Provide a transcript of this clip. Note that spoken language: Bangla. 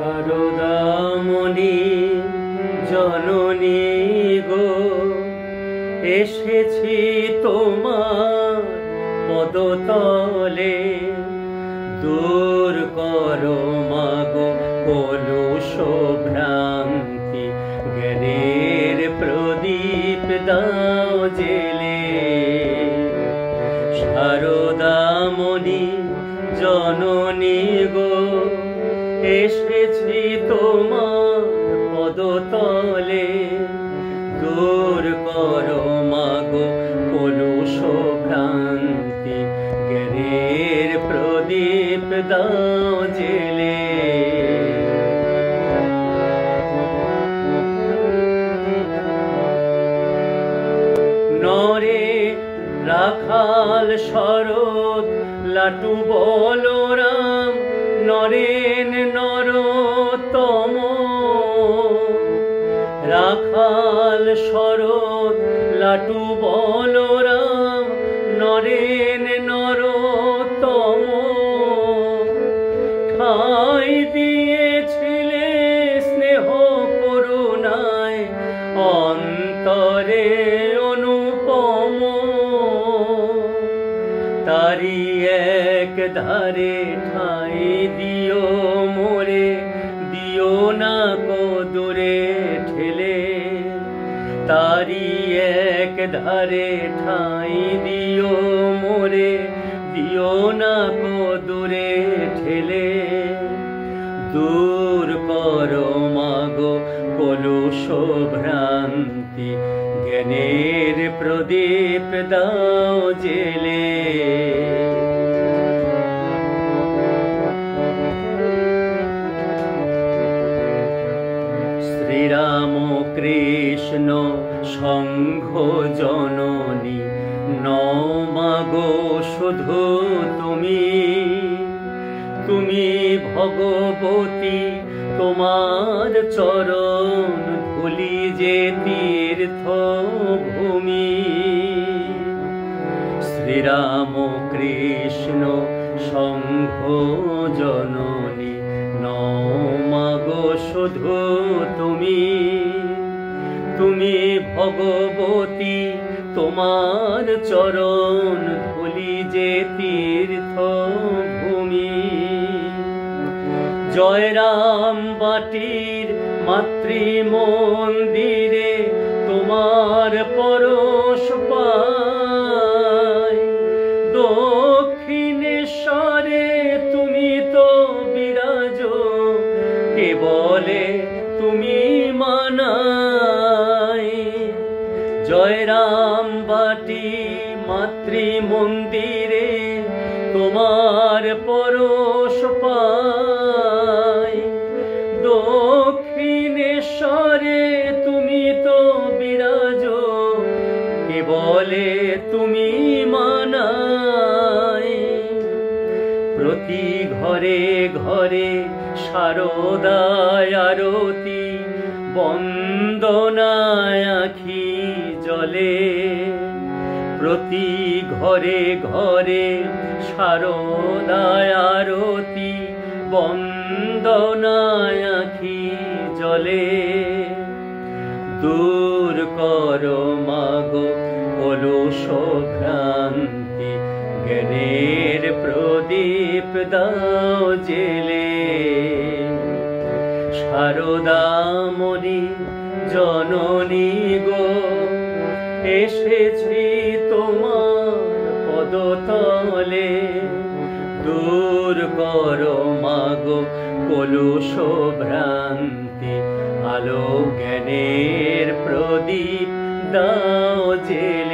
শারদামণি জননী গো, এসেছি তোমার পদতলে। দূর করো মাগো কলুষ ভ্রান্তি, জ্ঞানের প্রদীপ দাও জেলে। শারদামণি জননী গো, এসেছি তোমার পদতলে। দূর করো মাগো কলুষ ভ্রান্তি, জ্ঞানের প্রদীপ দাও জেলে। নরে রাখাল শরৎ লাটু বলরাম, নরেন নরোত্তম। রাখাল শরৎ লাটু বলরাম, নরেন নরোত্তম। ঠাই দিয়েছিলে স্নেহ করুণায়, অন্তরে অনুপম। তারি এক ধারে ঠাই দিও মোরে, দিও না কো দূরে ঠেলে। তারি এক ধারে ঠাই দিও মোরে, দিও না কো দূরে ঠেলে। দূর করো মাগো কলুষ ভ্রান্তি, জ্ঞানের প্রদীপ দাও জেলে। শ্রীরাম কৃষ্ণ সংঘ জননী, নও মাগো শুধু তুমি। তুমি ভগবতী, তোমার চরণ ধুলি যে তীর্থ ভূমি। শ্রীরাম কৃষ্ণ সংঘ জননী, নও মাগো শুধু তুমি। তুমি ভগবতী, তোমার চরণ ধুলি যে তীর্থ ভূমি। জয়রাম বাটির মাতৃ মন্দিরে, তোমার পরশ পাই। দক্ষিণেশ্বরে তুমি তো বিরাজ, কেবলে তুমি মানাই। জয়রাম বাটি মাতৃ মন্দিরে, তোমার পরশ পাই। দক্ষিণেশ্বরে তুমি তো বিরাজ, কেবলে তুমি মানাই। প্রতি ঘরে ঘরে শারদায় আরতি, বন্দনায় আখি জলে। প্রতি ঘরে ঘরে শারদায় আরতি, বন্দনায় আখি জলে। দূর করো মাগো কলুষ ভ্রান্তি, জ্ঞানের প্রদীপ দাও জেলে। শারদামণি জননী গো, এসেছি তোমার পদতলে। দূর করো মাগো কলুষ ভ্রান্তি, আলো জ্ঞানের প্রদীপ দাও জেলে।